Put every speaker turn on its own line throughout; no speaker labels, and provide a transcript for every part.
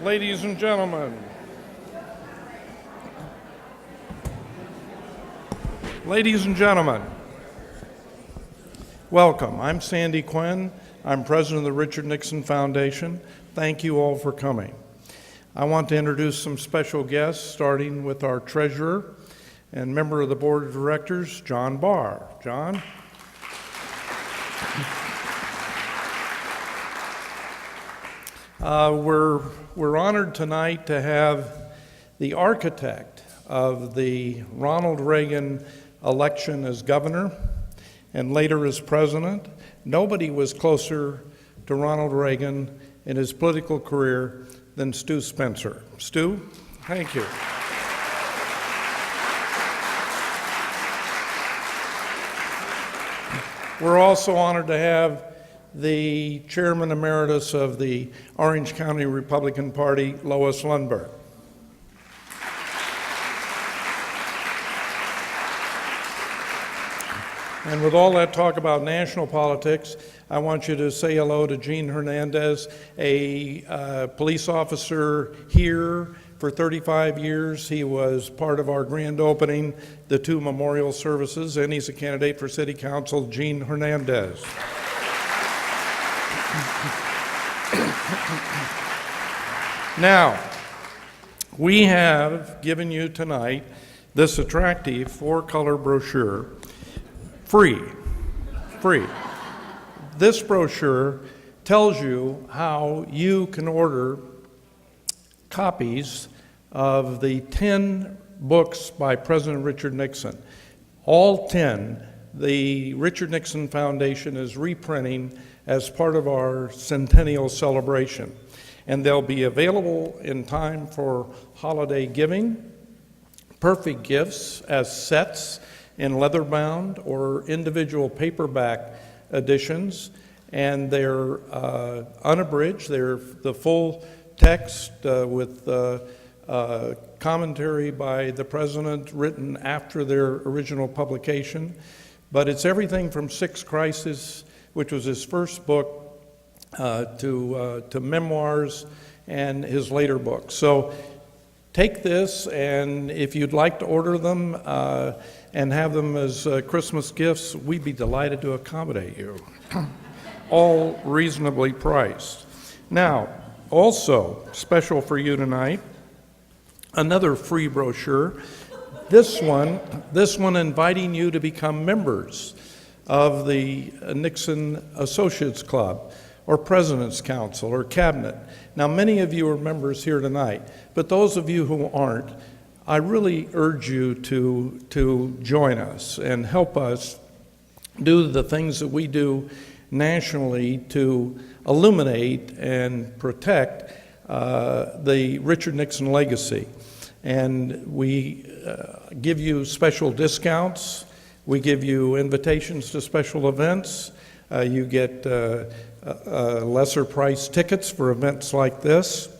Ladies and gentlemen, welcome. I'm Sandy Quinn. I'm president of the Richard Nixon Foundation. Thank you all for coming. I want to introduce some special guests, starting with our treasurer and member of the board of directors, John Barr. John? We're honored tonight to have the architect of the Ronald Reagan election as governor and later as president. Nobody was closer to Ronald Reagan in his political career than Stu Spencer. Stu, thank you. We're also honored to have the chairman emeritus of the Orange County Republican Party, Lois Lundberg. And with all that talk about national politics, I want you to say hello to Gene Hernandez, a police officer here for 35 years. He was part of our grand opening, the 2 memorial services, and he's a candidate for city council, Gene Hernandez. Now, we have given you tonight this attractive 4-color brochure, free. This brochure tells you how you can order copies of the 10 books by President Richard Nixon. All 10, the Richard Nixon Foundation is reprinting as part of our centennial celebration. And they'll be available in time for holiday giving, perfect gifts as sets in leather-bound or individual paperback editions. And they're unabridged. They're the full text with commentary by the president written after their original publication. But it's everything from Six Crises, which was his first book, to memoirs and his later books. So take this, and if you'd like to order them and have them as Christmas gifts, we'd be delighted to accommodate you. All reasonably priced. Now, also special for you tonight, another free brochure. This one inviting you to become members of the Nixon Associates Club or President's Council or Cabinet. Now, many of you are members here tonight, but those of you who aren't, I really urge you to join us and help us do the things that we do nationally to illuminate and protect the Richard Nixon legacy. And we give you special discounts. We give you invitations to special events. You get lesser price tickets for events like this.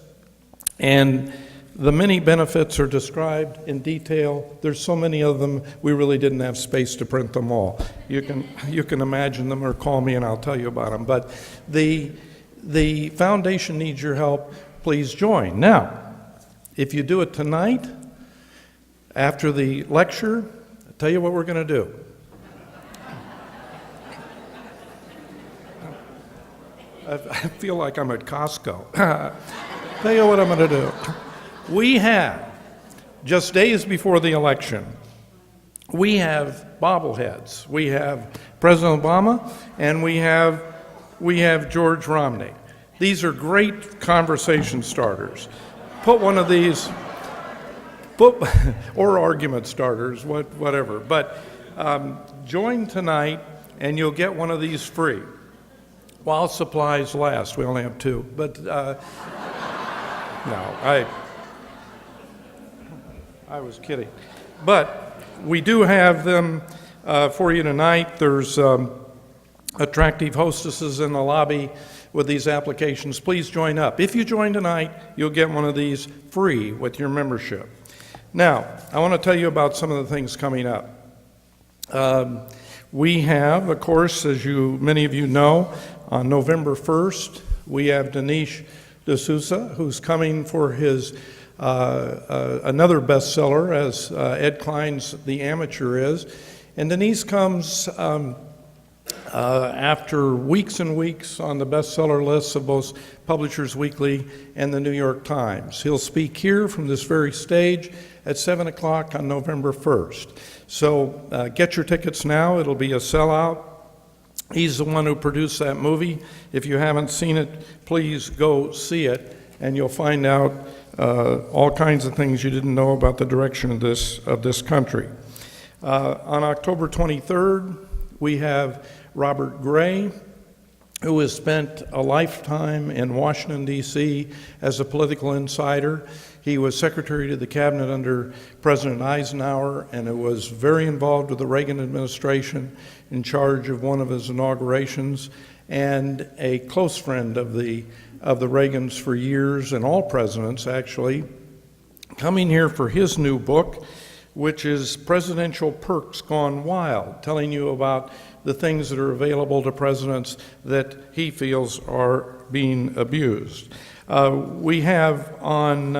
And the many benefits are described in detail. There's so many of them, we really didn't have space to print them all. You can imagine them or call me and I'll tell you about them. But the foundation needs your help. Please join. Now, if you do it tonight, after the lecture, I'll tell you what we're going to do. I feel like I'm at Costco. Tell you what I'm going to do. We have, just days before the election, we have bobbleheads. We have President Obama and we have George Romney. These are great conversation starters. Put one of these, or argument starters, whatever. But join tonight and you'll get one of these free. While supplies last. We only have 2, but no, I was kidding. But we do have them for you tonight. There's attractive hostesses in the lobby with these applications. Please join up. If you join tonight, you'll get one of these free with your membership. Now, I want to tell you about some of the things coming up. We have, of course, as many of you know, on November 1st, we have Dinesh D'Souza, who's coming for his another bestseller, as Ed Klein's The Amateur is. And Denise comes after weeks and weeks on the bestseller lists of both Publishers Weekly and the New York Times. He'll speak here from this very stage at 7 o'clock on November 1st. So get your tickets now. It'll be a sellout. He's the one who produced that movie. If you haven't seen it, please go see it, and you'll find out all kinds of things you didn't know about the direction of this country. On October 23rd, we have Robert Gray, who has spent a lifetime in Washington, D.C. as a political insider. He was Secretary to the Cabinet under President Eisenhower, and was very involved with the Reagan administration, in charge of one of his inaugurations, and a close friend of the Reagans for years, and all presidents actually, coming here for his new book, which is Presidential Perks Gone Wild, telling you about the things that are available to presidents that he feels are being abused. We have on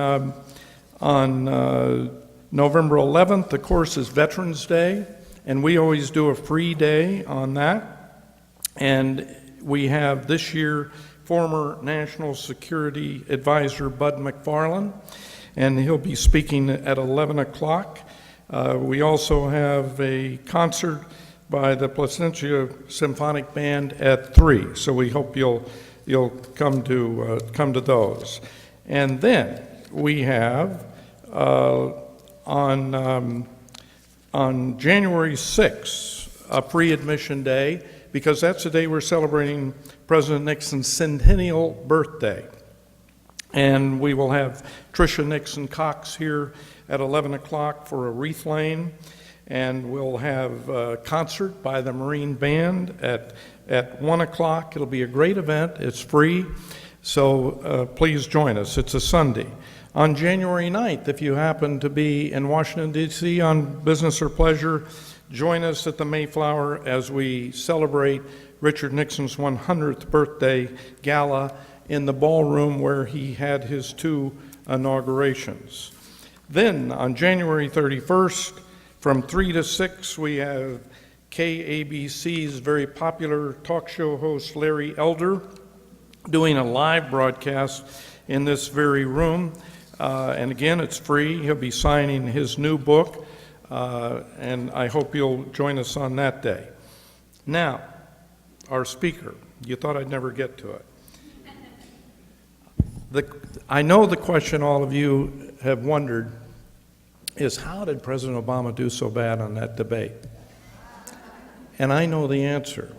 November 11th, of course, is Veterans Day, and we always do a free day on that. And we have this year former National Security Advisor Bud McFarlane, and he'll be speaking at 11 o'clock. We also have a concert by the Placentia Symphonic Band at 3, so we hope you'll come to those. And then we have on January 6th a free admission day, because that's the day we're celebrating President Nixon's centennial birthday. And we will have Tricia Nixon Cox here at 11 o'clock for a wreath laying, and we'll have a concert by the Marine Band at 1 o'clock. It'll be a great event. It's free, so please join us. It's a Sunday. On January 9th, if you happen to be in Washington, D.C. on business or pleasure, join us at the Mayflower as we celebrate Richard Nixon's 100th birthday gala in the ballroom where he had his 2 inaugurations. Then on January 31st, from 3 to 6, we have KABC's very popular talk show host Larry Elder doing a live broadcast in this very room. And again, it's free. He'll be signing his new book, and I hope you'll join us on that day. Now, our speaker, you thought I'd never get to it. I know the question all of you have wondered is, how did President Obama do so bad on that debate? And I know the answer.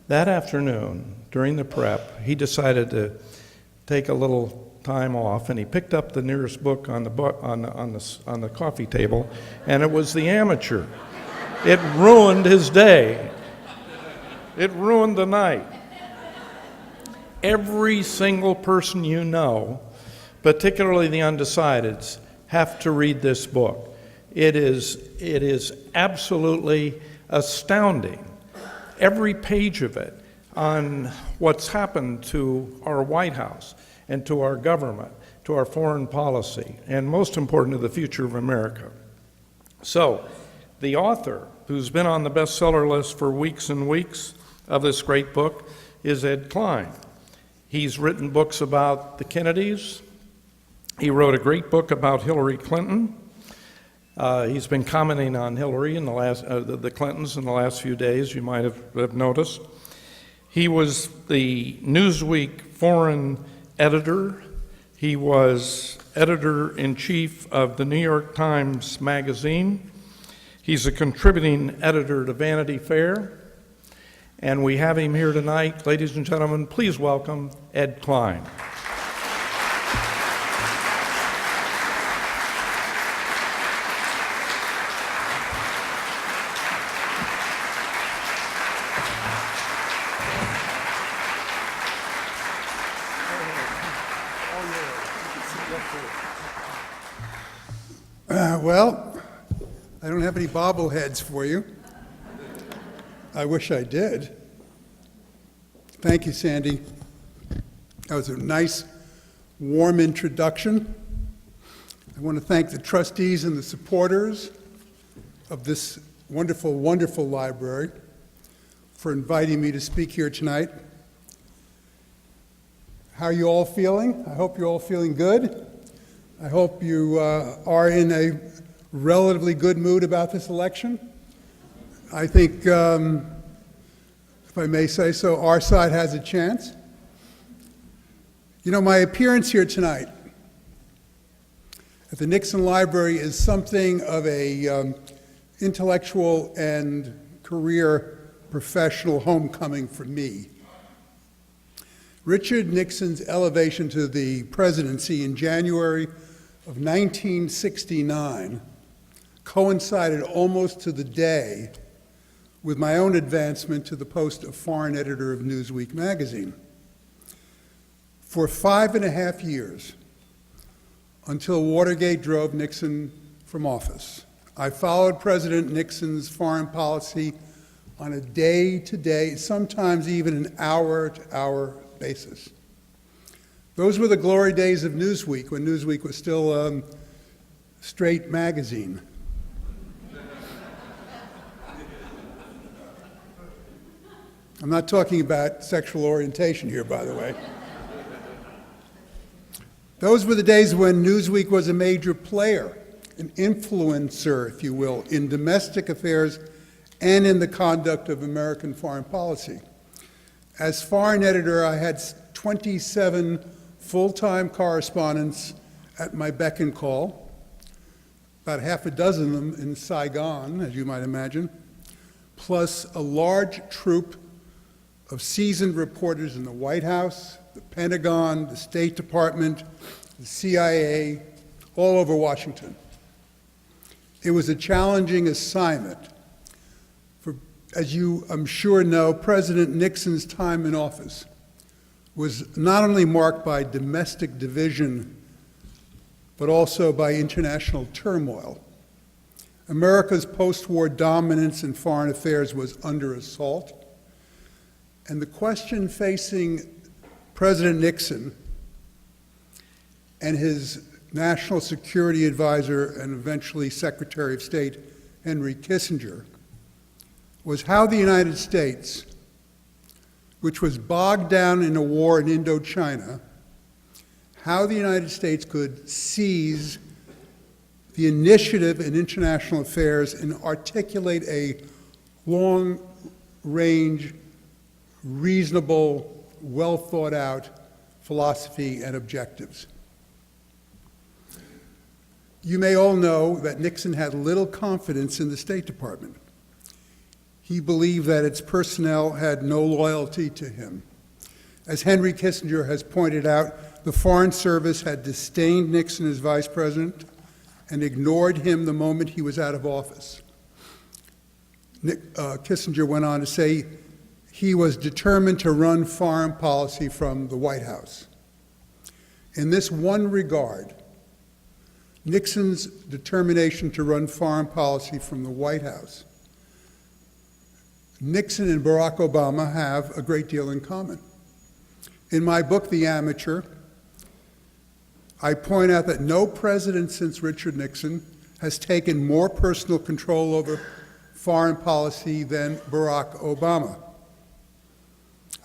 That afternoon, during the prep, he decided to take a little time off, and he picked up the nearest book on the coffee table, and it was The Amateur. It ruined his day. It ruined the night. Every single person you know, particularly the undecideds, have to read this book. It is absolutely astounding, every page of it, on what's happened to our White House and to our government, to our foreign policy, and most important, to the future of America. So, the author, who's been on the bestseller list for weeks and weeks of this great book, is Ed Klein. He's written books about the Kennedys. He wrote a great book about Hillary Clinton. He's been commenting on Hillary in the Clintons in the last few days, you might have noticed. He was the Newsweek foreign editor. He was editor-in-chief of the New York Times Magazine. He's a contributing editor to Vanity Fair. And we have him here tonight. Ladies and gentlemen, please welcome Ed Klein.
Well, I don't have any bobbleheads for you. I wish I did. Thank you, Sandy. That was a nice warm introduction. I want to thank the trustees and the supporters of this wonderful, wonderful library for inviting me to speak here tonight. How are you all feeling? I hope you're all feeling good. I hope you are in a relatively good mood about this election. I think, if I may say so, our side has a chance. You know, my appearance here tonight at the Nixon Library is something of a intellectual and career professional homecoming for me. Richard Nixon's elevation to the presidency in January of 1969 coincided almost to the day with my own advancement to the post of foreign editor of Newsweek magazine. For 5.5 years, until Watergate drove Nixon from office, I followed President Nixon's foreign policy on a day-to-day, sometimes even an hour-to-hour basis. Those were the glory days of Newsweek, when Newsweek was still a straight magazine. I'm not talking about sexual orientation here, by the way. Those were the days when Newsweek was a major player, an influencer, if you will, in domestic affairs and in the conduct of American foreign policy. As foreign editor, I had 27 full-time correspondents at my beck and call, about half a dozen of them in Saigon, as you might imagine, plus a large troupe of seasoned reporters in the White House, the Pentagon, the State Department, the CIA, all over Washington. It was a challenging assignment. For, as you, I'm sure, know, President Nixon's time in office was not only marked by domestic division, but also by international turmoil. America's post-war dominance in foreign affairs was under assault, and the question facing President Nixon and his national security advisor and eventually Secretary of State Henry Kissinger was how the United States, which was bogged down in a war in Indochina, how the United States could seize the initiative in international affairs and articulate a long-range, reasonable, well-thought-out philosophy and objectives. You may all know that Nixon had little confidence in the State Department. He believed that its personnel had no loyalty to him. As Henry Kissinger has pointed out, the Foreign Service had disdained Nixon as vice president and ignored him the moment he was out of office. Kissinger went on to say he was determined to run foreign policy from the White House. In this one regard, Nixon's determination to run foreign policy from the White House, Nixon and Barack Obama have a great deal in common. In my book, The Amateur, I point out that no president since Richard Nixon has taken more personal control over foreign policy than Barack Obama.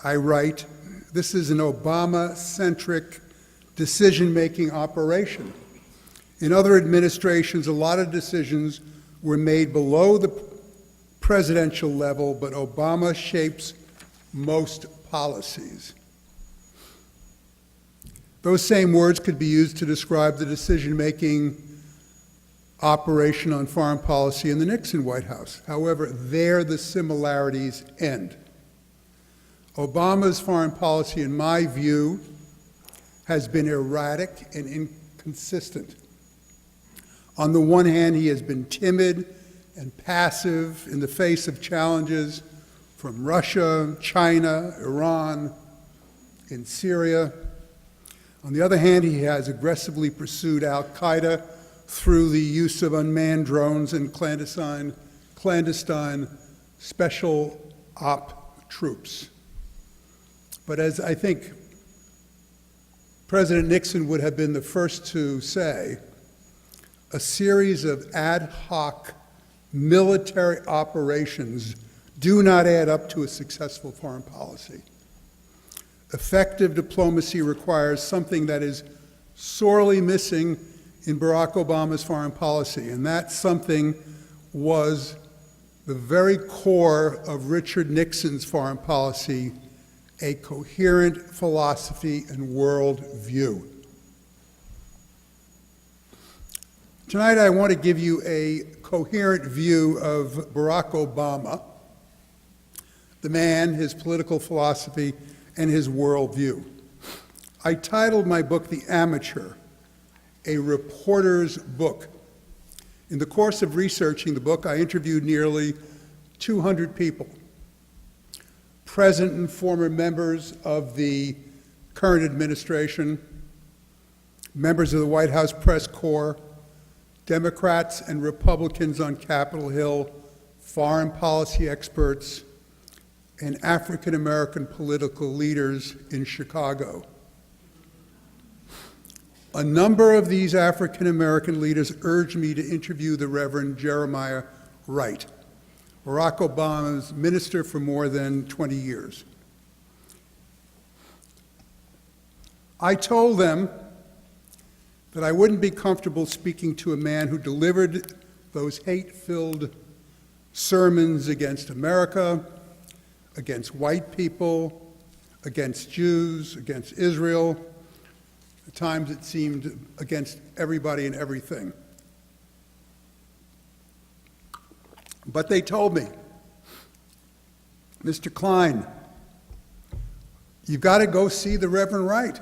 I write, this is an Obama-centric decision-making operation. In other administrations, a lot of decisions were made below the presidential level, but Obama shapes most policies. Those same words could be used to describe the decision-making operation on foreign policy in the Nixon White House. However, there the similarities end. Obama's foreign policy, in my view, has been erratic and inconsistent. On the one hand, he has been timid and passive in the face of challenges from Russia, China, Iran, in Syria. On the other hand, he has aggressively pursued al-Qaeda through the use of unmanned drones and clandestine special op troops. But as I think President Nixon would have been the first to say, a series of ad hoc military operations do not add up to a successful foreign policy. Effective diplomacy requires something that is sorely missing in Barack Obama's foreign policy, and that something was the very core of Richard Nixon's foreign policy, a coherent philosophy and world view. Tonight I want to give you a coherent view of Barack Obama, the man, his political philosophy, and his worldview. I titled my book The Amateur, a reporter's book. In the course of researching the book, I interviewed nearly 200 people, present and former members of the current administration, members of the White House press corps, Democrats and Republicans on Capitol Hill, foreign policy experts, and African American political leaders in Chicago. A number of these African American leaders urged me to interview the Reverend Jeremiah Wright, Barack Obama's minister for more than 20 years. I told them that I wouldn't be comfortable speaking to a man who delivered those hate-filled sermons against America, against white people, against Jews, against Israel. At times it seemed against everybody and everything. But they told me, Mr. Klein, you've got to go see the Reverend Wright,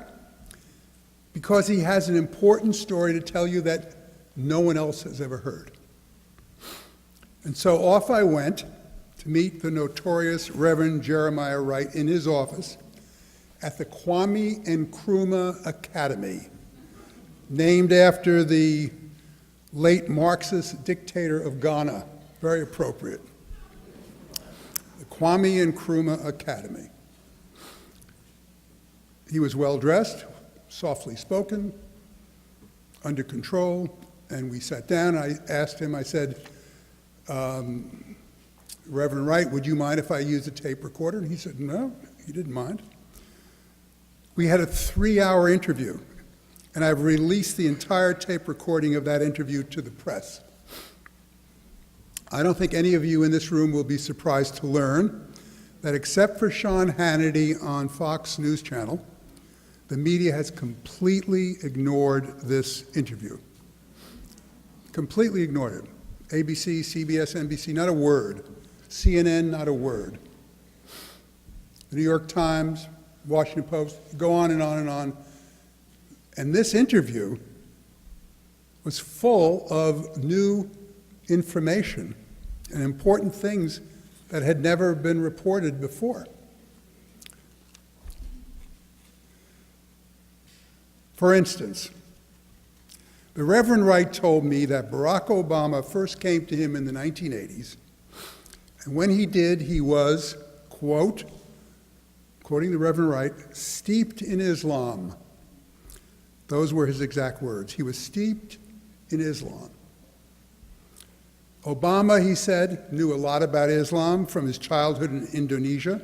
because he has an important story to tell you that no one else has ever heard. And so off I went to meet the notorious Reverend Jeremiah Wright in his office at the Kwame Nkrumah Academy, named after the late Marxist dictator of Ghana. Very appropriate. The Kwame Nkrumah Academy. He was well-dressed, softly spoken, under control, and we sat down. I asked him, I said, Reverend Wright, would you mind if I use a tape recorder? And he said, no, he didn't mind. We had a 3-hour interview, and I've released the entire tape recording of that interview to the press. I don't think any of you in this room will be surprised to learn that except for Sean Hannity on Fox News Channel, the media has completely ignored this interview. Completely ignored it. ABC, CBS, NBC, not a word. CNN, not a word. The New York Times, Washington Post, go on and on and on. And this interview was full of new information and important things that had never been reported before. For instance, the Reverend Wright told me that Barack Obama first came to him in the 1980s, and when he did, he was, quote, quoting the Reverend Wright, steeped in Islam. Those were his exact words. He was steeped in Islam. Obama, he said, knew a lot about Islam from his childhood in Indonesia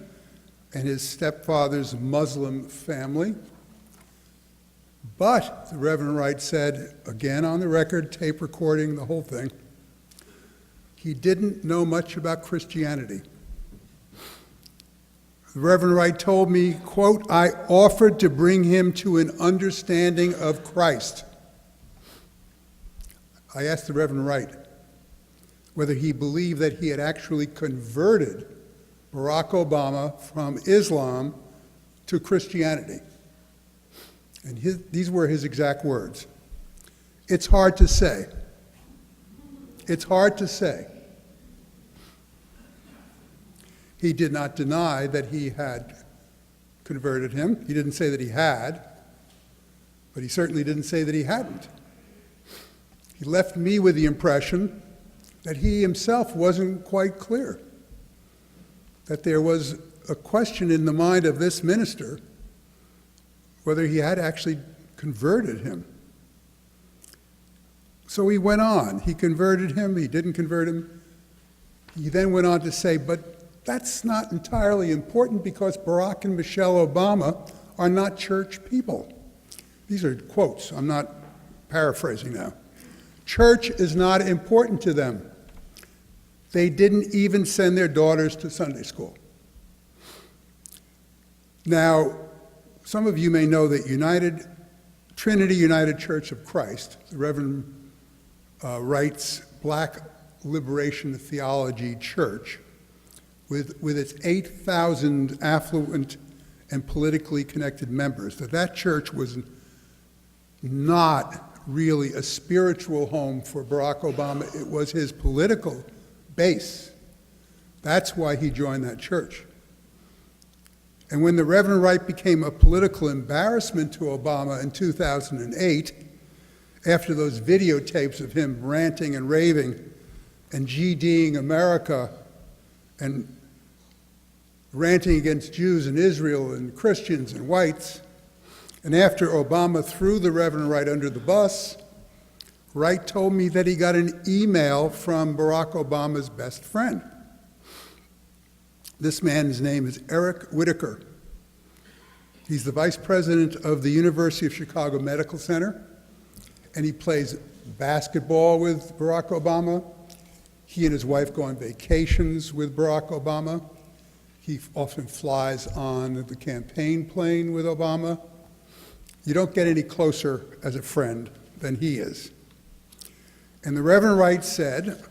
and his stepfather's Muslim family. But, the Reverend Wright said, again on the record, tape recording, the whole thing, he didn't know much about Christianity. The Reverend Wright told me, quote, I offered to bring him to an understanding of Christ. I asked the Reverend Wright whether he believed that he had actually converted Barack Obama from Islam to Christianity. And these were his exact words. It's hard to say. It's hard to say. He did not deny that he had converted him. He didn't say that he had, but he certainly didn't say that he hadn't. He left me with the impression that he himself wasn't quite clear, that there was a question in the mind of this minister whether he had actually converted him. So he went on. He converted him, he didn't convert him. He then went on to say, but that's not entirely important because Barack and Michelle Obama are not church people. These are quotes, I'm not paraphrasing now. Church is not important to them. They didn't even send their daughters to Sunday school. Now, some of you may know that Trinity United Church of Christ, the Reverend Wright's Black Liberation Theology Church, with its 8,000 affluent and politically connected members, that church was not really a spiritual home for Barack Obama. It was his political base. That's why he joined that church. And when the Reverend Wright became a political embarrassment to Obama in 2008, after those videotapes of him ranting and raving and GDing America and ranting against Jews and Israel and Christians and whites, and after Obama threw the Reverend Wright under the bus, Wright told me that he got an email from Barack Obama's best friend. This man's name is Eric Whitaker. He's the vice president of the University of Chicago Medical Center, and he plays basketball with Barack Obama. He and his wife go on vacations with Barack Obama. He often flies on the campaign plane with Obama. You don't get any closer as a friend than he is. And the Reverend Wright said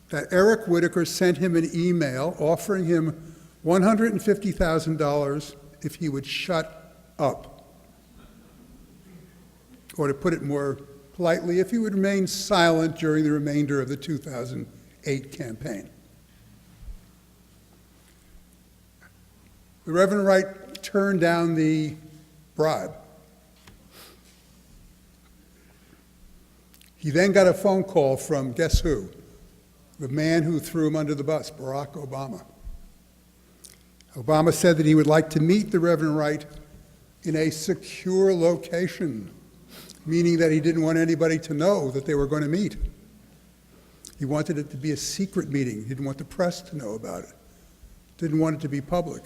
that Eric Whitaker sent him an email offering him $150,000 if he would shut up. Or to put it more politely, if he would remain silent during the remainder of the 2008 campaign. The Reverend Wright turned down the bribe. He then got a phone call from, guess who? The man who threw him under the bus, Barack Obama. Obama said that he would like to meet the Reverend Wright in a secure location, meaning that he didn't want anybody to know that they were going to meet. He wanted it to be a secret meeting. He didn't want the press to know about it. Didn't want it to be public.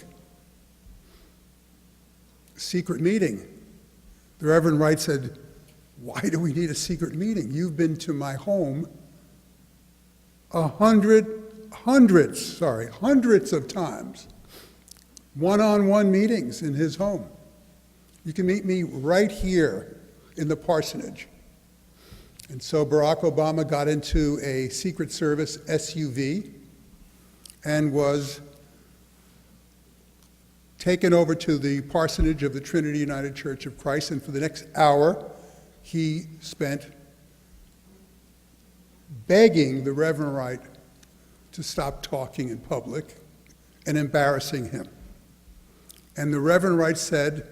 Secret meeting. The Reverend Wright said, why do we need a secret meeting? You've been to my home hundreds of times. One-on-one meetings in his home. You can meet me right here in the parsonage. And so Barack Obama got into a Secret Service SUV and was taken over to the parsonage of the Trinity United Church of Christ, and for the next hour, he spent begging the Reverend Wright to stop talking in public and embarrassing him. And the Reverend Wright said,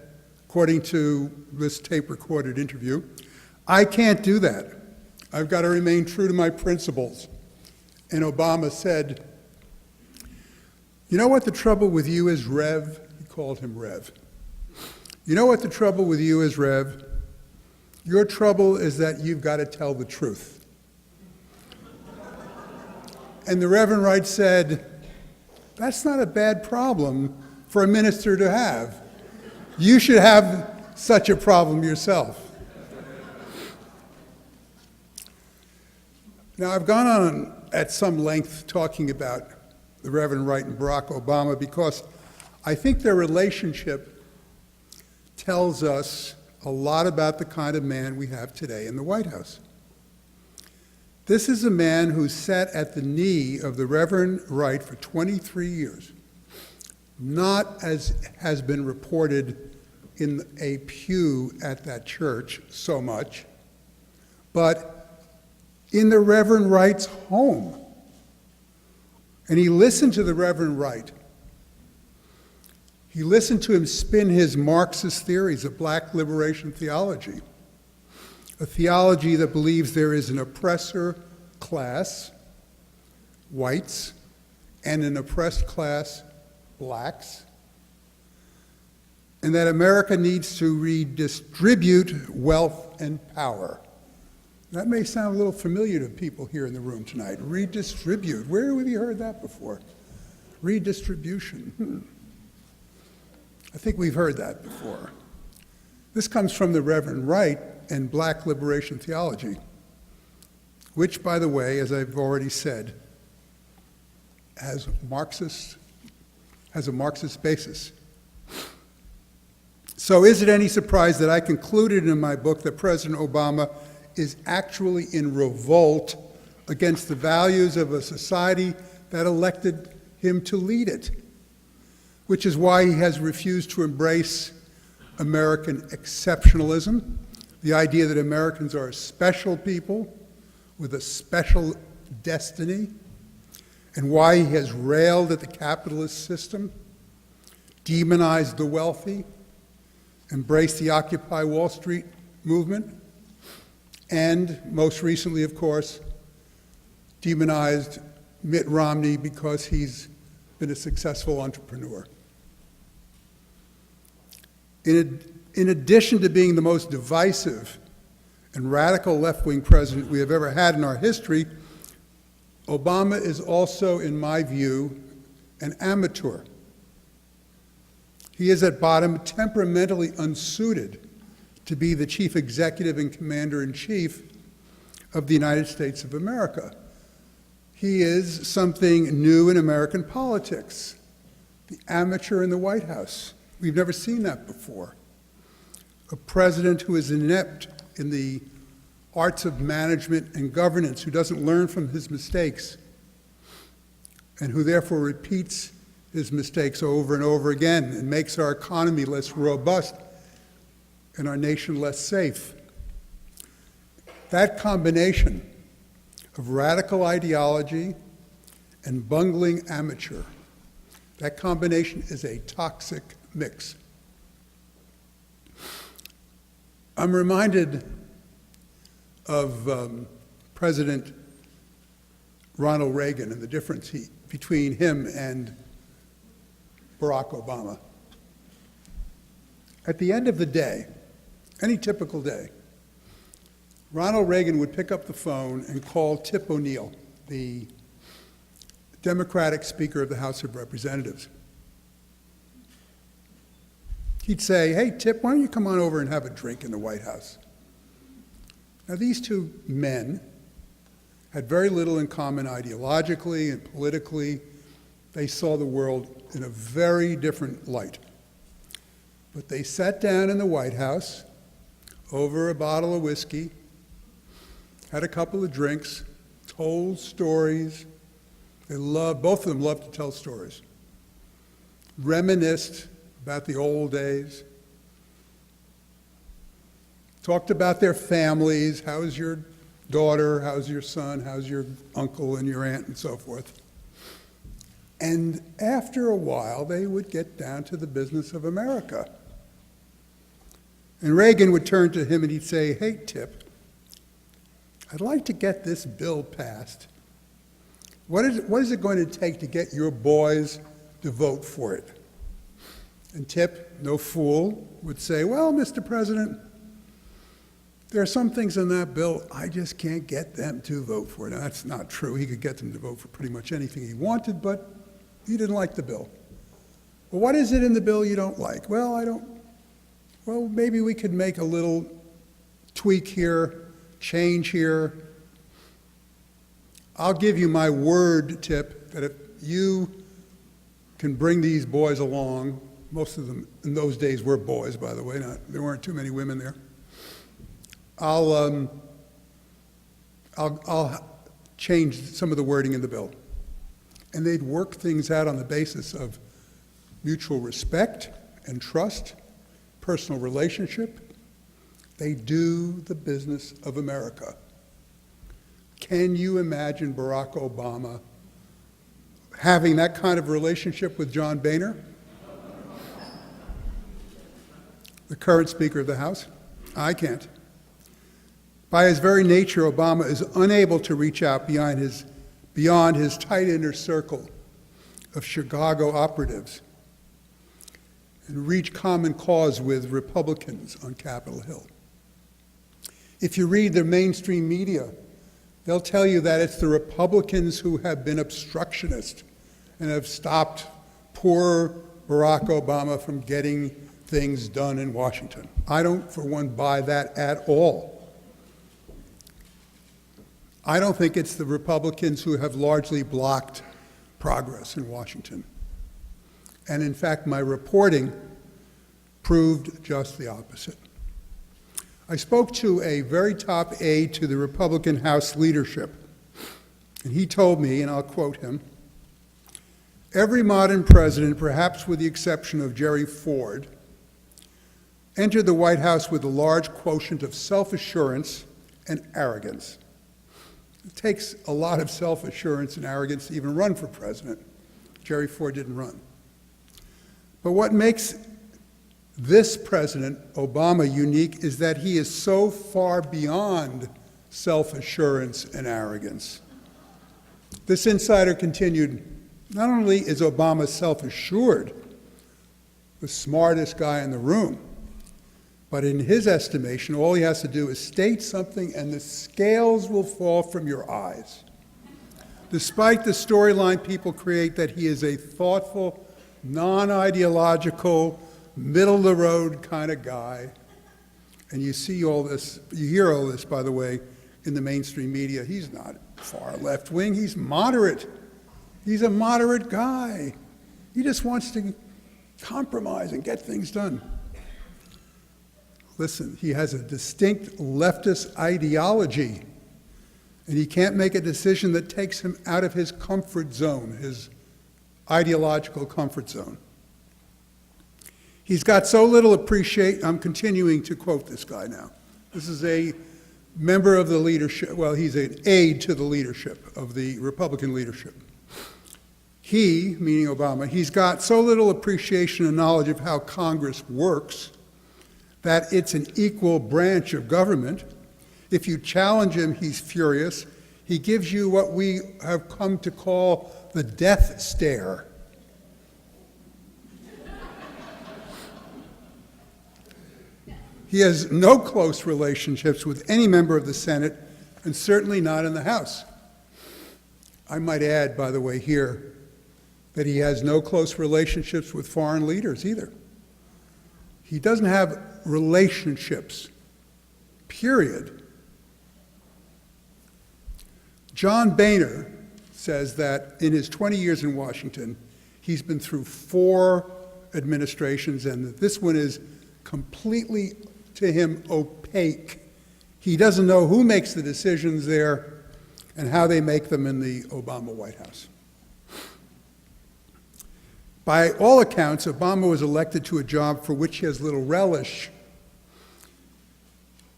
according to this tape-recorded interview, I can't do that. I've got to remain true to my principles. And Obama said, you know what the trouble with you is, Rev? He called him Rev. You know what the trouble with you is, Rev? Your trouble is that you've got to tell the truth. And the Reverend Wright said, that's not a bad problem for a minister to have. You should have such a problem yourself. Now, I've gone on at some length talking about the Reverend Wright and Barack Obama because I think their relationship tells us a lot about the kind of man we have today in the White House. This is a man who sat at the knee of the Reverend Wright for 23 years, not as has been reported in a pew at that church so much, but in the Reverend Wright's home. And he listened to the Reverend Wright. He listened to him spin his Marxist theories of black liberation theology, a theology that believes there is an oppressor class, whites, and an oppressed class, blacks. and that America needs to redistribute wealth and power. That may sound a little familiar to people here in the room tonight. Redistribute. Where have you heard that before? Redistribution. I think we've heard that before. This comes from the Reverend Wright and Black liberation theology, which, by the way, as I've already said, has a Marxist basis. So is it any surprise that I concluded in my book that President Obama is actually in revolt against the values of a society that elected him to lead it, which is why he has refused to embrace American exceptionalism, the idea that Americans are a special people with a special destiny, and why he has railed at the capitalist system, demonized the wealthy, embraced the Occupy Wall Street movement, and most recently, of course, demonized Mitt Romney because he's been a successful entrepreneur. In addition to being the most divisive and radical left-wing president we have ever had in our history, Obama is also, in my view, an amateur. He is at bottom temperamentally unsuited to be the chief executive and commander-in-chief of the United States of America. He is something new in American politics, the amateur in the White House. We've never seen that before. A president who is inept in the arts of management and governance, who doesn't learn from his mistakes, and who therefore repeats his mistakes over and over again and makes our economy less robust and our nation less safe. That combination of radical ideology and bungling amateur, that combination is a toxic mix. I'm reminded of President Ronald Reagan and the difference between him and Barack Obama. At the end of the day, any typical day, Ronald Reagan would pick up the phone and call Tip O'Neill, the Democratic Speaker of the House of Representatives. He'd say, "Hey, Tip, why don't you come on over and have a drink in the White House?" Now, these two men had very little in common ideologically and politically. They saw the world in a very different light. But they sat down in the White House over a bottle of whiskey, had a couple of drinks, told stories. Both of them loved to tell stories, reminisced about the old days, talked about their families. How's your daughter? How's your son? How's your uncle and your aunt and so forth? And after a while, they would get down to the business of America. And Reagan would turn to him and he'd say, "Hey, Tip, I'd like to get this bill passed. What is it going to take to get your boys to vote for it?" And Tip, no fool, would say, "Well, Mr. President, there are some things in that bill I just can't get them to vote for." Now, that's not true. He could get them to vote for pretty much anything he wanted, but he didn't like the bill. "Well, what is it in the bill you don't like?" Well, maybe we could make a little tweak here, change here. I'll give you my word, Tip, that if you can bring these boys along, most of them in those days were boys, by the way, there weren't too many women there, I'll change some of the wording in the bill. And they'd work things out on the basis of mutual respect and trust, personal relationship. They do the business of America. Can you imagine Barack Obama having that kind of relationship with John Boehner, the current Speaker of the House? I can't. By his very nature, Obama is unable to reach out beyond his tight inner circle of Chicago operatives. and reach common cause with Republicans on Capitol Hill. If you read the mainstream media, they'll tell you that it's the Republicans who have been obstructionist and have stopped poor Barack Obama from getting things done in Washington. I don't, for one, buy that at all. I don't think it's the Republicans who have largely blocked progress in Washington. And in fact, my reporting proved just the opposite. I spoke to a very top aide to the Republican House leadership, and he told me, and I'll quote him, "Every modern president, perhaps with the exception of Gerry Ford, entered the White House with a large quotient of self-assurance and arrogance. It takes a lot of self-assurance and arrogance to even run for president. Gerry Ford didn't run. But what makes this president, Obama, unique is that he is so far beyond self-assurance and arrogance." This insider continued, "Not only is Obama self-assured, the smartest guy in the room, but in his estimation, all he has to do is state something and the scales will fall from your eyes. Despite the storyline people create that he is a thoughtful, non-ideological, middle-of-the-road kind of guy," and you see all this, you hear all this, by the way, in the mainstream media. He's not far left-wing, he's moderate. He's a moderate guy. He just wants to compromise and get things done. Listen, he has a distinct leftist ideology, and he can't make a decision that takes him out of his comfort zone, his ideological comfort zone. He's got so little appreciation. I'm continuing to quote this guy now. This is a member of the leadership, well, he's an aide to the leadership of the Republican leadership. He, meaning Obama, he's got so little appreciation and knowledge of how Congress works that it's an equal branch of government. If you challenge him, he's furious. He gives you what we have come to call the death stare. He has no close relationships with any member of the Senate, and certainly not in the House. I might add, by the way, here, that he has no close relationships with foreign leaders either. He doesn't have relationships, period. John Boehner says that in his 20 years in Washington, he's been through 4 administrations, and that this one is completely, to him, opaque. He doesn't know who makes the decisions there and how they make them in the Obama White House. By all accounts, Obama was elected to a job for which he has little relish.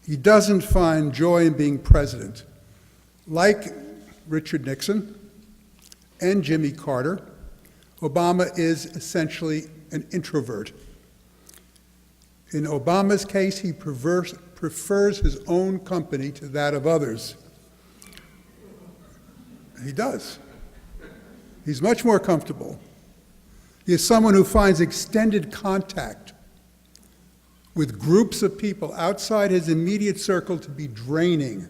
He doesn't find joy in being president. Like Richard Nixon and Jimmy Carter, Obama is essentially an introvert. In Obama's case, he prefers his own company to that of others. He does. He's much more comfortable. He is someone who finds extended contact with groups of people outside his immediate circle to be draining.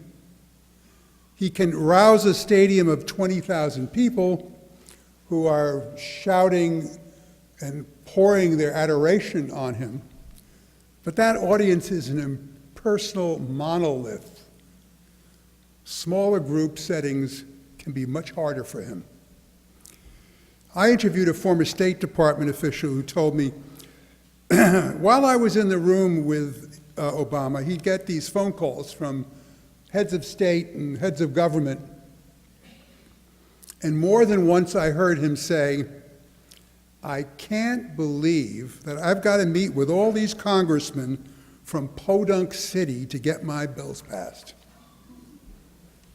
He can rouse a stadium of 20,000 people who are shouting and pouring their adoration on him, but that audience is an impersonal monolith. Smaller group settings can be much harder for him. I interviewed a former State Department official who told me, while I was in the room with Obama, he'd get these phone calls from heads of state and heads of government, and more than once I heard him say, "I can't believe that I've got to meet with all these congressmen from Podunk City to get my bills passed."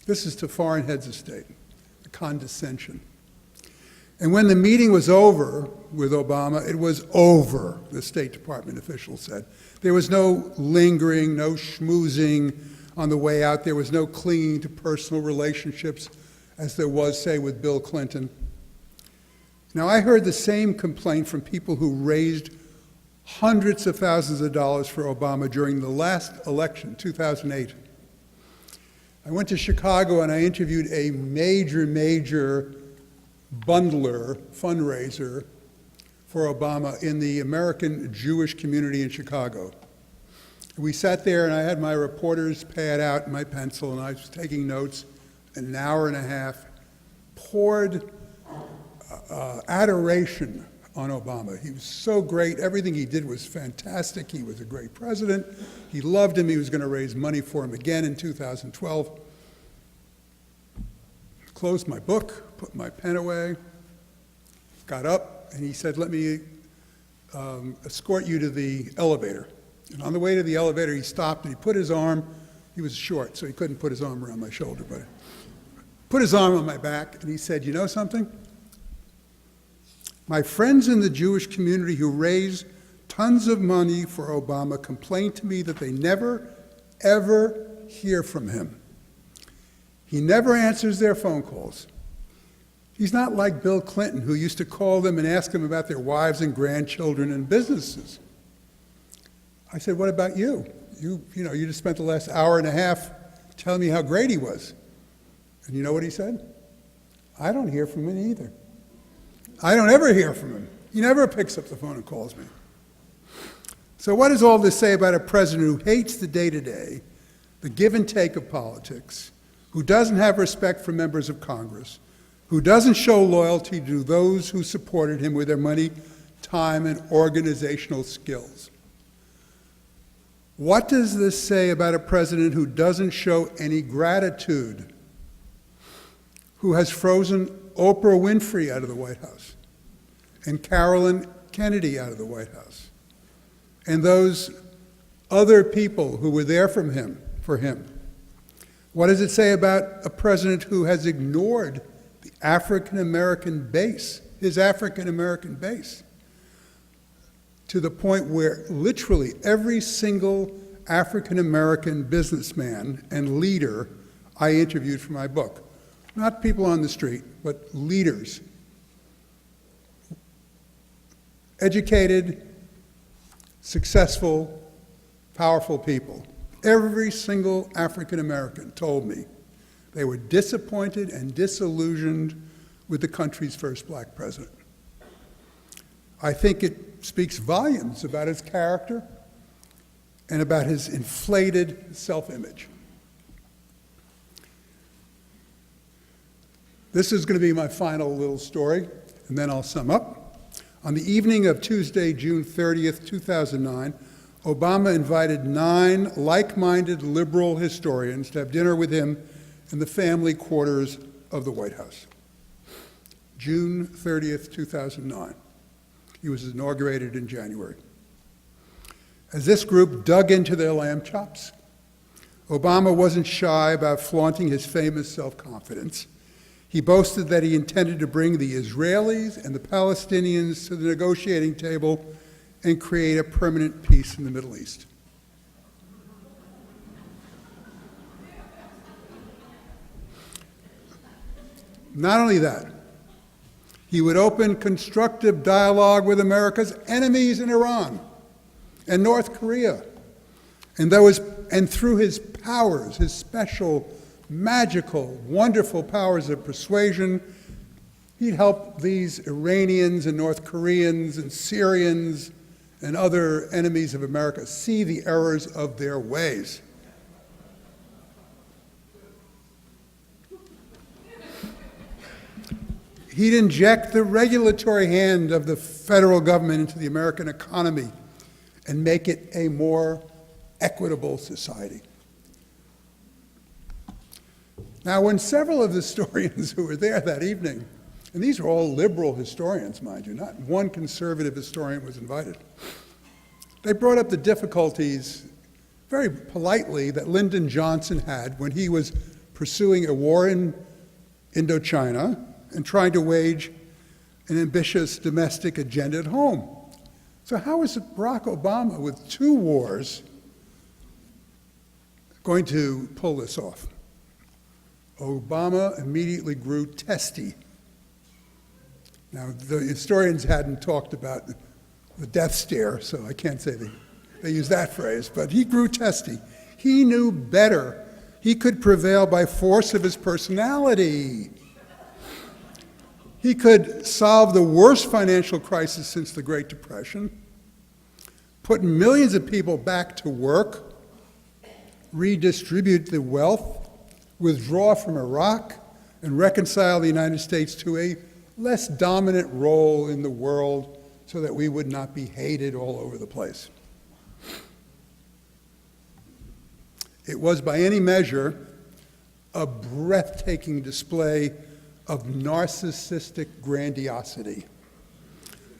This is to foreign heads of state, the condescension. And when the meeting was over with Obama, it was over, the State Department official said. There was no lingering, no schmoozing on the way out. There was no clinging to personal relationships as there was, say, with Bill Clinton. Now, I heard the same complaint from people who raised hundreds of thousands of dollars for Obama during the last election, 2008. I went to Chicago and I interviewed a major bundler, fundraiser for Obama in the American Jewish community in Chicago. We sat there and I had my reporter's pad out and my pencil and I was taking notes. An hour and a half, poured adoration on Obama. He was so great. Everything he did was fantastic. He was a great president. He loved him. He was going to raise money for him again in 2012. Closed my book, put my pen away, got up, and he said, let me escort you to the elevator. And on the way to the elevator, he stopped and he put his arm, he was short, so he couldn't put his arm around my shoulder, but put his arm on my back, and he said, you know something? My friends in the Jewish community who raise tons of money for Obama complain to me that they never, ever hear from him. He never answers their phone calls. He's not like Bill Clinton, who used to call them and ask them about their wives and grandchildren and businesses. I said, what about you? You just spent the last hour and a half telling me how great he was. And you know what he said? I don't hear from him either. I don't ever hear from him. He never picks up the phone and calls me. So what does all this say about a president who hates the day-to-day, the give and take of politics, who doesn't have respect for members of Congress, who doesn't show loyalty to those who supported him with their money, time, and organizational skills? What does this say about a president who doesn't show any gratitude, who has frozen Oprah Winfrey out of the White House, and Carolyn Kennedy out of the White House, and those other people who were there for him? What does it say about a president who has ignored the African-American base, his African-American base, to the point where literally every single African-American businessman and leader I interviewed for my book, not people on the street, but leaders, educated, successful, powerful people. Every single African-American told me they were disappointed and disillusioned with the country's first black president. I think it speaks volumes about his character and about his inflated self-image. This is going to be my final little story, and then I'll sum up. On the evening of Tuesday, June 30th, 2009, Obama invited 9 like-minded liberal historians to have dinner with him in the family quarters of the White House. June 30th, 2009. He was inaugurated in January. As this group dug into their lamb chops, Obama wasn't shy about flaunting his famous self-confidence. He boasted that he intended to bring the Israelis and the Palestinians to the negotiating table and create a permanent peace in the Middle East. Not only that, he would open constructive dialogue with America's enemies in Iran and North Korea. And through his powers, his special, magical, wonderful powers of persuasion, he'd help these Iranians and North Koreans and Syrians and other enemies of America see the errors of their ways. He'd inject the regulatory hand of the federal government into the American economy and make it a more equitable society. Now, when several of the historians who were there that evening, and these are all liberal historians, mind you, not one conservative historian was invited, they brought up the difficulties, very politely, that Lyndon Johnson had when he was pursuing a war in Indochina and trying to wage an ambitious domestic agenda at home. So how is Barack Obama, with 2 wars, going to pull this off? Obama immediately grew testy. Now, the historians hadn't talked about the death stare, so I can't say they use that phrase, but he grew testy. He knew better. He could prevail by force of his personality. He could solve the worst financial crisis since the Great Depression, put millions of people back to work, redistribute the wealth, withdraw from Iraq, and reconcile the United States to a less dominant role in the world so that we would not be hated all over the place. It was, by any measure, a breathtaking display of narcissistic grandiosity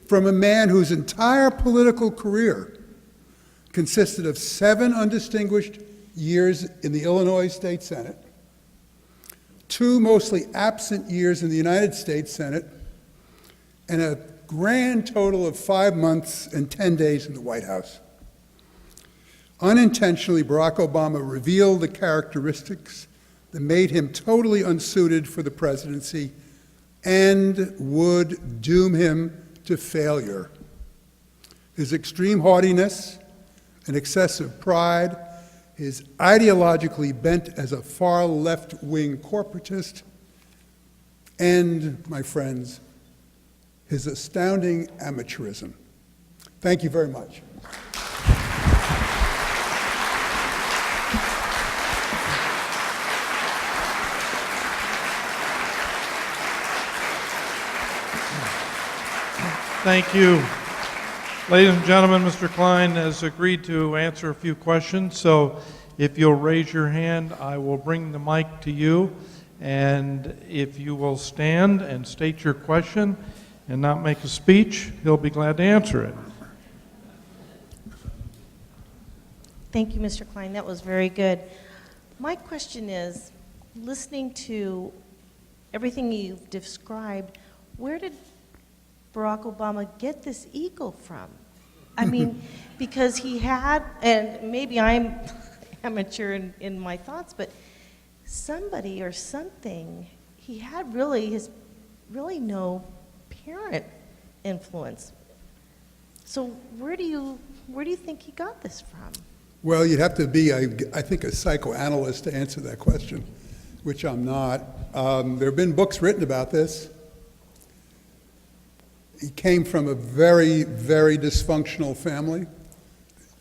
from a man whose entire political career consisted of 7 undistinguished years in the Illinois State Senate, 2 mostly absent years in the United States Senate, and a grand total of 5 months and 10 days in the White House. Unintentionally, Barack Obama revealed the characteristics that made him totally unsuited for the presidency and would doom him to failure. His extreme haughtiness and excessive pride, his ideologically bent as a far left-wing corporatist, and, my friends, his astounding amateurism. Thank you very much.
Thank you. Ladies and gentlemen, Mr. Klein has agreed to answer a few questions, so if you'll raise your hand, I will bring the mic to you, and if you will stand and state your question and not make a speech, he'll be glad to answer it.
Thank you, Mr. Klein. That was very good. My question is, listening to everything you've described, where did Barack Obama get this ego from? I mean, because he had, and maybe I'm amateur in my thoughts, but somebody or something, he had really no parent influence. So where do you think he got this from?
Well, you'd have to be, I think, a psychoanalyst to answer that question, which I'm not. There have been books written about this. He came from a very, very dysfunctional family.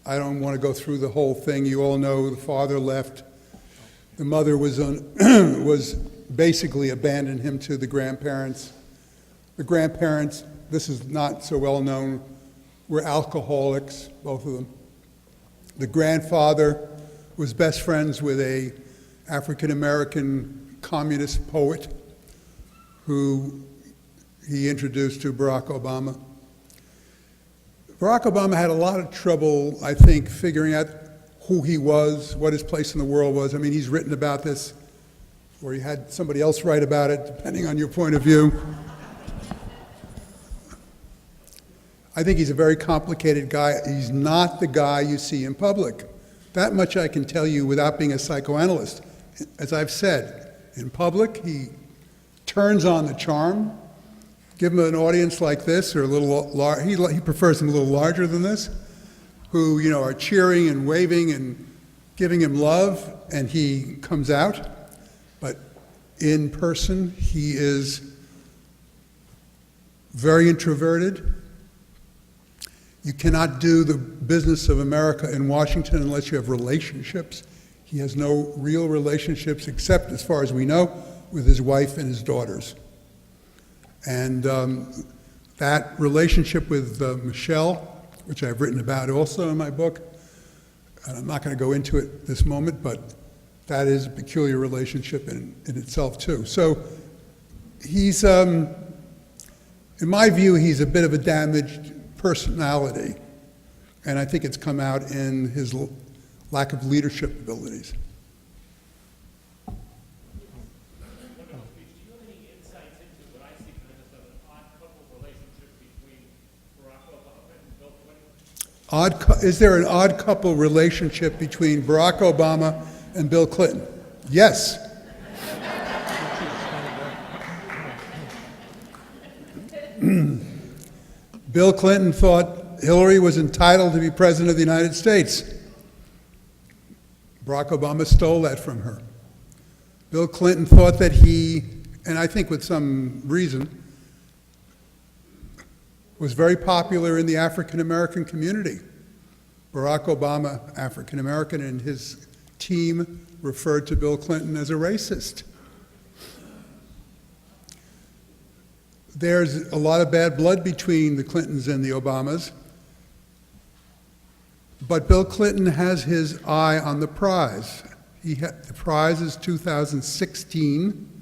I don't want to go through the whole thing. You all know the father left. The mother was basically abandoned him to the grandparents. The grandparents, this is not so well known, were alcoholics, both of them. The grandfather was best friends with a African-American communist poet who he introduced to Barack Obama. Barack Obama had a lot of trouble, I think, figuring out who he was, what his place in the world was. I mean, he's written about this, or he had somebody else write about it, depending on your point of view. I think he's a very complicated guy. He's not the guy you see in public. That much I can tell you without being a psychoanalyst. As I've said, in public, he turns on the charm. Give him an audience like this, or a little he prefers them a little larger than this, who are cheering and waving and giving him love, and he comes out. But in person, he is very introverted. You cannot do the business of America in Washington unless you have relationships. He has no real relationships except, as far as we know, with his wife and his daughters. And that relationship with Michelle, which I've written about also in my book, and I'm not going to go into it at this moment, but that is a peculiar relationship in itself too. So he's, in my view, he's a bit of a damaged personality, and I think it's come out in his lack of leadership abilities. Is there an odd couple relationship between Barack Obama and Bill Clinton? Yes. Bill Clinton thought Hillary was entitled to be president of the United States. Barack Obama stole that from her. Bill Clinton thought that he, and I think with some reason, was very popular in the African American community. Barack Obama, African American, and his team referred to Bill Clinton as a racist. There's a lot of bad blood between the Clintons and the Obamas, but Bill Clinton has his eye on the prize. The prize is 2016,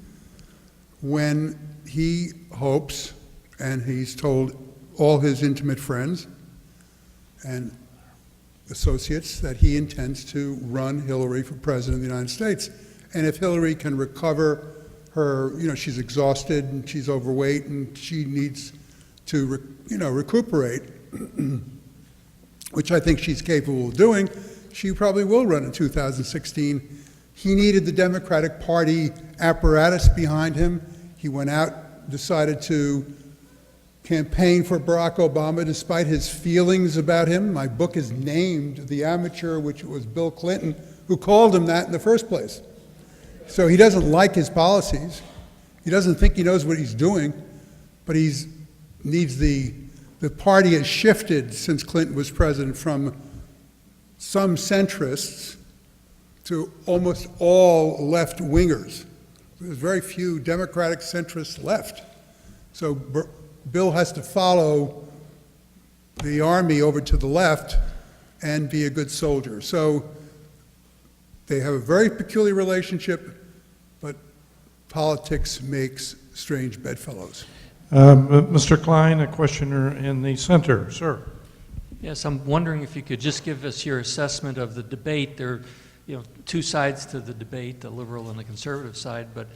when he hopes, and he's told all his intimate friends and associates, that he intends to run Hillary for president of the United States. And if Hillary can recover her, she's exhausted and she's overweight and she needs to, recuperate, which I think she's capable of doing, she probably will run in 2016. He needed the Democratic Party apparatus behind him. He went out, decided to campaign for Barack Obama despite his feelings about him. My book is named The Amateur, which was Bill Clinton, who called him that in the first place. So he doesn't like his policies. He doesn't think he knows what he's doing, but he needs the party has shifted since Clinton was president from some centrists to almost all left-wingers. There's very few Democratic centrists left. So Bill has to follow the army over to the left and be a good soldier. So they have a very peculiar relationship, but politics makes strange bedfellows.
Mr. Klein, a questioner in the center. Sir.
Yes, I'm wondering if you could just give us your assessment of the debate. There are, two sides to the debate, the liberal and the conservative side, but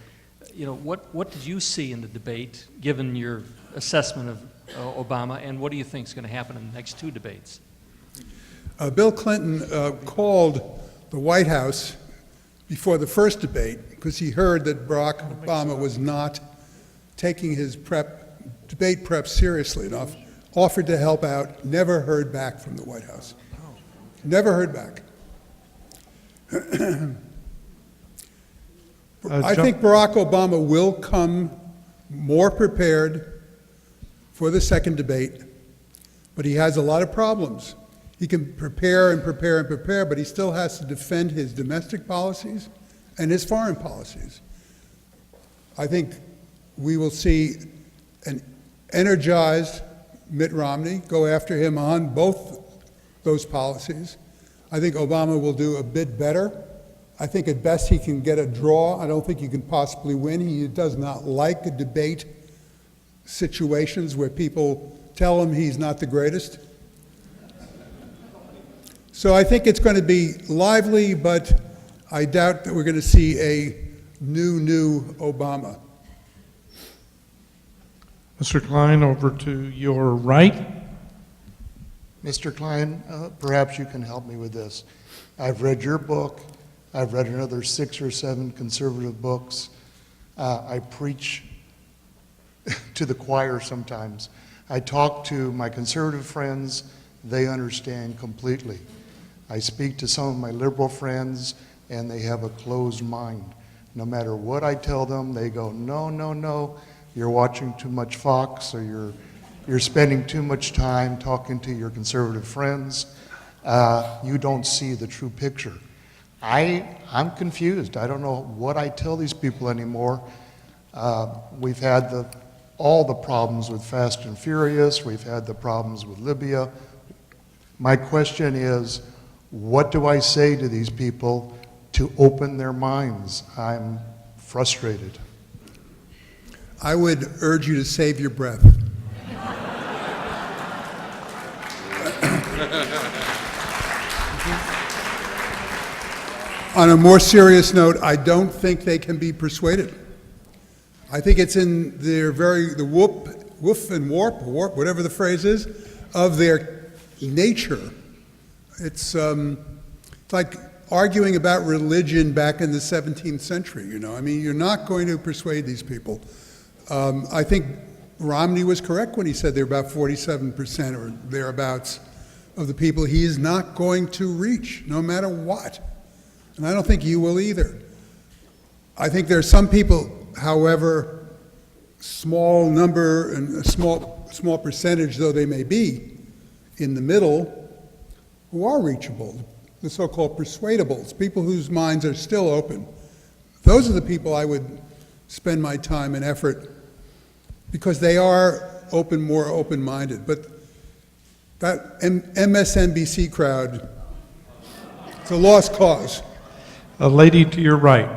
what did you see in the debate, given your assessment of Obama, and what do you think is going to happen in the next two debates?
Bill Clinton called the White House before the first debate because he heard that Barack Obama was not taking his debate prep seriously enough, offered to help out, never heard back from the White House. Never heard back. I think Barack Obama will come more prepared for the second debate, but he has a lot of problems. He can prepare and prepare and prepare, but he still has to defend his domestic policies and his foreign policies. I think we will see an energized Mitt Romney go after him on both those policies. I think Obama will do a bit better. I think at best he can get a draw. I don't think he can possibly win. He does not like a debate situations where people tell him he's not the greatest. So I think it's going to be lively, but I doubt that we're going to see a new Obama.
Mr. Klein, over to your right.
Mr. Klein, perhaps you can help me with this. I've read your book. I've read another 6 or 7 conservative books. I preach to the choir sometimes. I talk to my conservative friends. They understand completely. I speak to some of my liberal friends, and they have a closed mind. No matter what I tell them, they go, no, no, no, you're watching too much Fox, or you're spending too much time talking to your conservative friends. You don't see the true picture. I'm confused. I don't know what I tell these people anymore. We've had all the problems with Fast and Furious. We've had the problems with Libya. My question is, what do I say to these people to open their minds? I'm frustrated.
I would urge you to save your breath. On a more serious note, I don't think they can be persuaded. I think it's in the woof and warp, whatever the phrase is, of their nature. It's like arguing about religion back in the 17th century, I mean, you're not going to persuade these people. I think Romney was correct when he said they're about 47% or thereabouts of the people he is not going to reach, no matter what. And I don't think you will either. I think there are some people, however small number and a small percentage though they may be, in the middle, who are reachable, the so-called persuadables, people whose minds are still open. Those are the people I would spend my time and effort, because they are more open-minded. But that MSNBC crowd, it's a lost cause.
A lady to your right.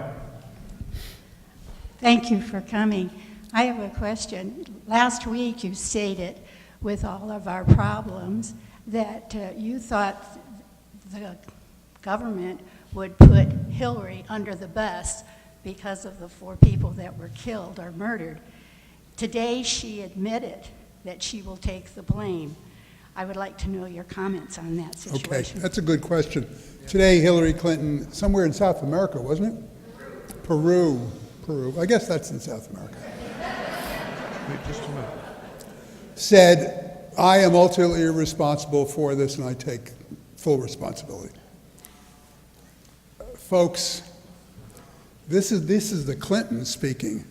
Thank you for coming. I have a question. Last week you stated, with all of our problems, that you thought the government would put Hillary under the bus because of the 4 people that were killed or murdered. Today she admitted that she will take the blame. I would like to know your comments on that situation.
Okay, that's a good question. Today, Hillary Clinton, somewhere in South America, wasn't it? Peru. I guess that's in South America.
Wait just a minute.
Said, I am ultimately responsible for this and I take full responsibility. Folks, this is the Clintons speaking.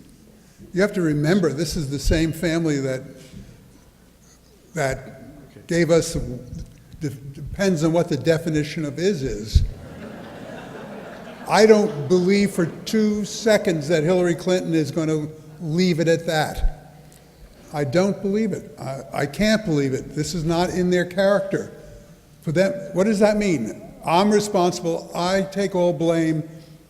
You have to remember, this is the same family that gave us, depends on what the definition of is. I don't believe for 2 seconds that Hillary Clinton is going to leave it at that. I don't believe it. I can't believe it. This is not in their character. For them, what does that mean? I'm responsible. I take all blame.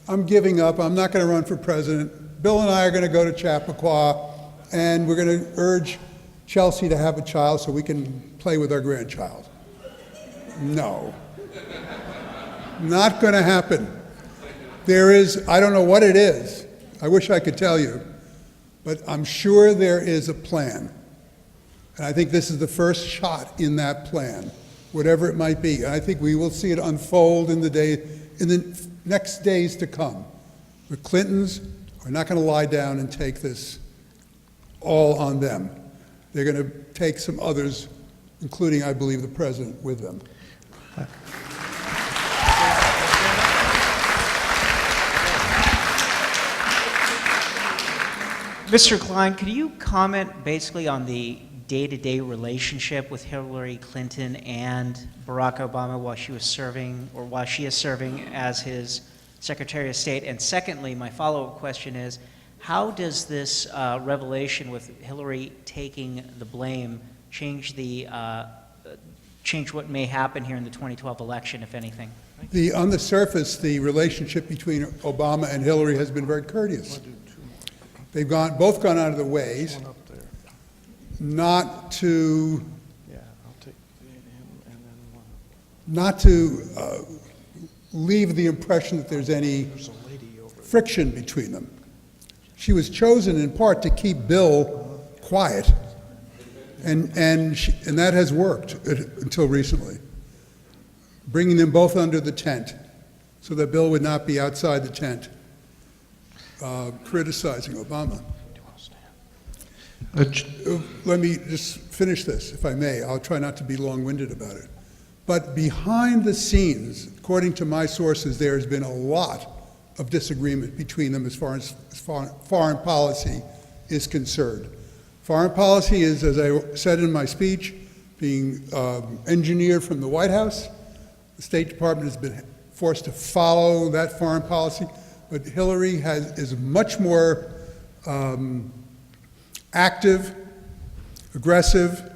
I'm giving up. I'm not going to run for president. Bill and I are going to go to Chappaqua, and we're going to urge Chelsea to have a child so we can play with our grandchild. No. Not going to happen. There is, I don't know what it is. I wish I could tell you. But I'm sure there is a plan. And I think this is the first shot in that plan, whatever it might be. And I think we will see it unfold in the next days to come. The Clintons are not going to lie down and take this all on them. They're going to take some others, including, I believe, the president, with them.
Mr. Klein, could you comment basically on the day-to-day relationship with Hillary Clinton and Barack Obama while she is serving as his Secretary of State? And secondly, my follow-up question is, how does this revelation with Hillary taking the blame change what may happen here in the 2012 election, if anything?
On the surface, the relationship between Obama and Hillary has been very courteous. They've both gone out of the ways not to leave the impression that there's any friction between them. She was chosen in part to keep Bill quiet, and that has worked until recently, bringing them both under the tent so that Bill would not be outside the tent criticizing Obama. Let me just finish this, if I may. I'll try not to be long-winded about it. But behind the scenes, according to my sources, there has been a lot of disagreement between them as far as foreign policy is concerned. Foreign policy is, as I said in my speech, being engineered from the White House. The State Department has been forced to follow that foreign policy. But Hillary is much more active, aggressive,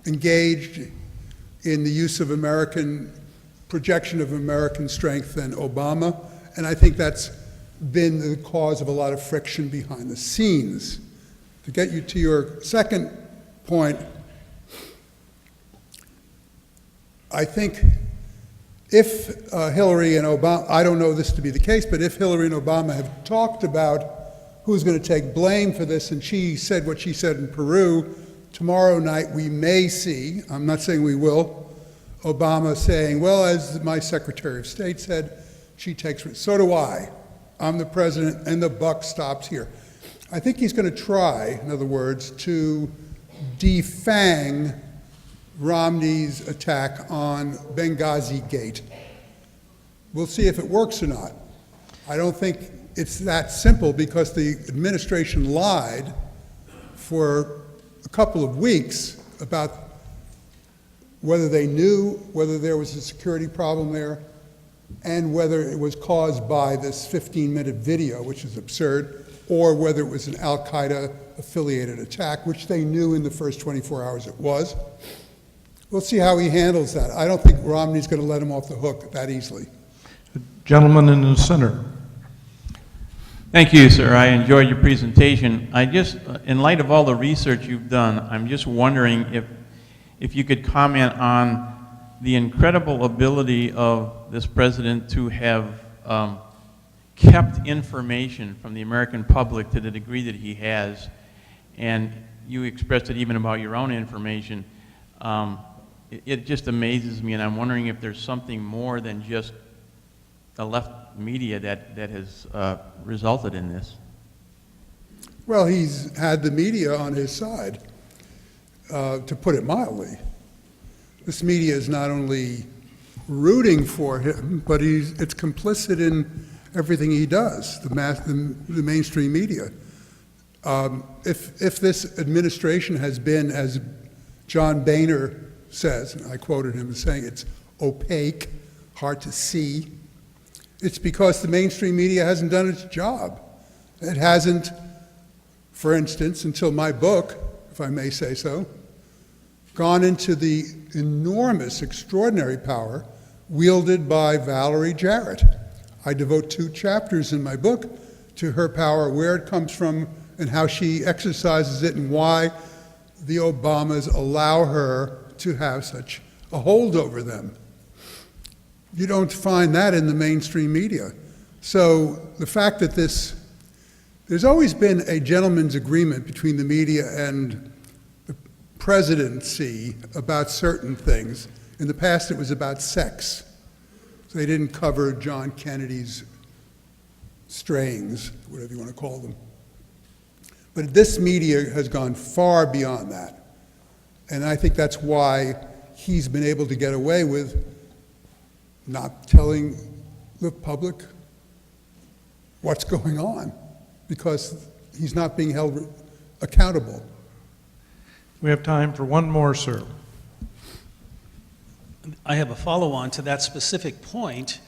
engaged in the use of projection of American strength than Obama. And I think that's been the cause of a lot of friction behind the scenes. To get you to your second point, I think if Hillary and Obama, I don't know this to be the case, but if Hillary and Obama have talked about who's going to take blame for this, and she said what she said in Peru, tomorrow night we may see, I'm not saying we will, Obama saying, well, as my Secretary of State said, she takes, so do I. I'm the president, and the buck stops here. I think he's going to try, in other words, to defang Romney's attack on Benghazi Gate. We'll see if it works or not. I don't think it's that simple because the administration lied for a couple of weeks about whether they knew whether there was a security problem there and whether it was caused by this 15-minute video, which is absurd, or whether it was an al-Qaeda affiliated attack, which they knew in the first 24 hours it was. We'll see how he handles that. I don't think Romney's going to let him off the hook that easily.
Gentleman in the center.
Thank you, sir. I enjoyed your presentation. I just, in light of all the research you've done, I'm just wondering if you could comment on the incredible ability of this president to have kept information from the American public to the degree that he has, and you expressed it even about your own information. It just amazes me, and I'm wondering if there's something more than just the left media that has resulted in this.
Well, he's had the media on his side, to put it mildly. This media is not only rooting for him, but it's complicit in everything he does, the mainstream media. If this administration has been, as John Boehner says, and I quoted him as saying it's opaque, hard to see, it's because the mainstream media hasn't done its job. It hasn't, for instance, until my book, if I may say so, gone into the enormous, extraordinary power wielded by Valerie Jarrett. I devote 2 chapters in my book to her power, where it comes from, and how she exercises it, and why the Obamas allow her to have such a hold over them. You don't find that in the mainstream media. So the fact that there's always been a gentleman's agreement between the media and the presidency about certain things. In the past, it was about sex. So they didn't cover John Kennedy's strayings, whatever you want to call them. But this media has gone far beyond that. And I think that's why he's been able to get away with not telling the public what's going on, because he's not being held accountable.
We have time for one more, sir.
I have a follow-on to that specific point.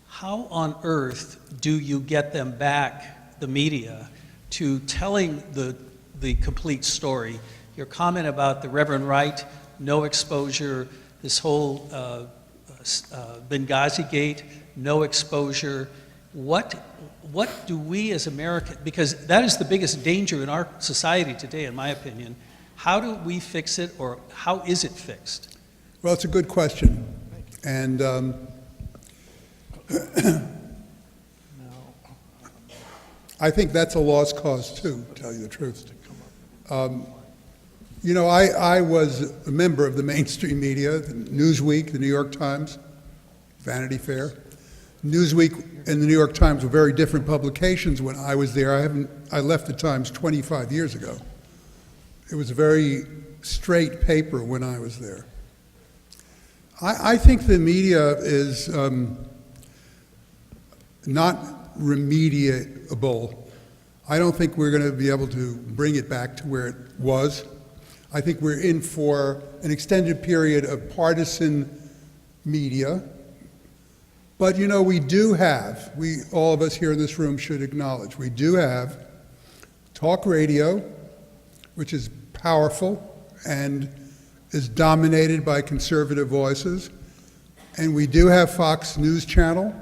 How on earth do you get them back, the media, to telling the complete story? Your comment about the Reverend Wright, no exposure, this whole Benghazi Gate, no exposure. What do we as Americans, because that is the biggest danger in our society today, in my opinion. How do we fix it, or how is it fixed?
Well, it's a good question. And I think that's a lost cause too, to tell you the truth. You know, I was a member of the mainstream media, the Newsweek, the New York Times, Vanity Fair. Newsweek and the New York Times were very different publications when I was there. I left the Times 25 years ago. It was a very straight paper when I was there. I think the media is not remediable. I don't think we're going to be able to bring it back to where it was. I think we're in for an extended period of partisan media. But you know, we do have, all of us here in this room should acknowledge, we do have talk radio, which is powerful and is dominated by conservative voices. And we do have Fox News Channel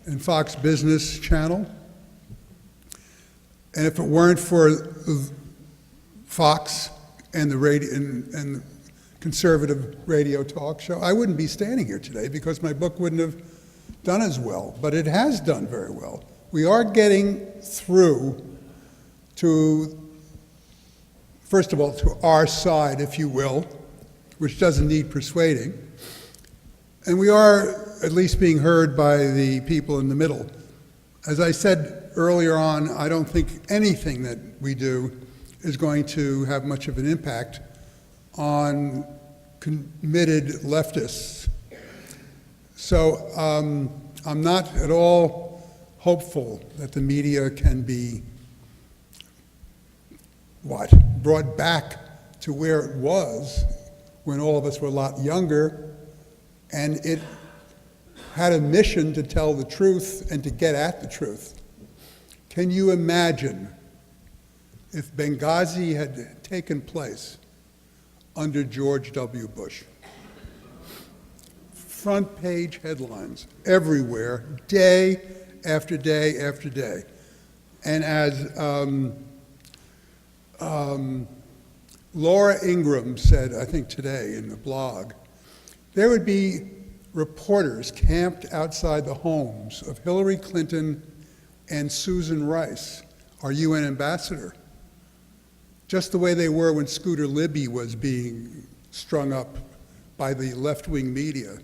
and Fox Business Channel. And if it weren't for Fox and the radio and conservative radio talk show, I wouldn't be standing here today, because my book wouldn't have done as well. But it has done very well. We are getting through to, first of all, to our side, if you will, which doesn't need persuading. And we are at least being heard by the people in the middle. As I said earlier on, I don't think anything that we do is going to have much of an impact on committed leftists. So I'm not at all hopeful that the media can be, brought back to where it was when all of us were a lot younger, and it had a mission to tell the truth and to get at the truth. Can you imagine if Benghazi had taken place under George W. Bush? Front page headlines everywhere, day after day after day. And as Laura Ingraham said, I think today in the blog, there would be reporters camped outside the homes of Hillary Clinton and Susan Rice, our UN ambassador, just the way they were when Scooter Libby was being strung up by the left-wing media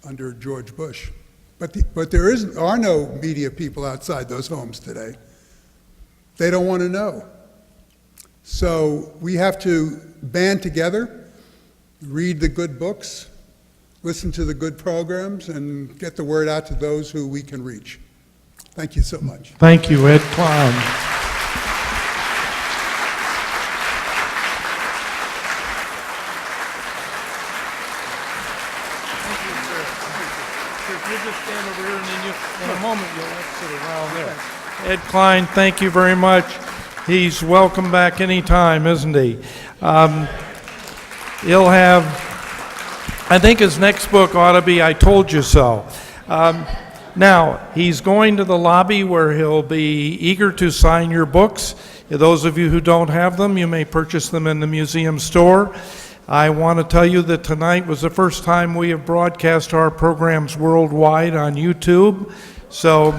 under George Bush. But there are no media people outside those homes today. They don't want to know. So we have to band together, read the good books, listen to the good programs, and get the word out to those who we can reach. Thank you so much.
Thank you, Ed Klein. You just stand over here, and then in a moment you'll exit around there. Ed Klein, thank you very much. He's welcome back anytime, isn't he? He'll have, I think his next book ought to be I Told You So. Now, he's going to the lobby where he'll be eager to sign your books. Those of you who don't have them, you may purchase them in the museum store. I want to tell you that tonight was the first time we have broadcast our programs worldwide on YouTube. So,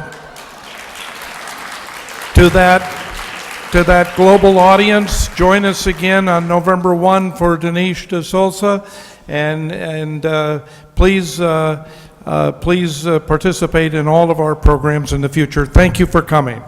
to that global audience, join us again on November 1 for Dinesh D'Souza, and please participate in all of our programs in the future. Thank you for coming.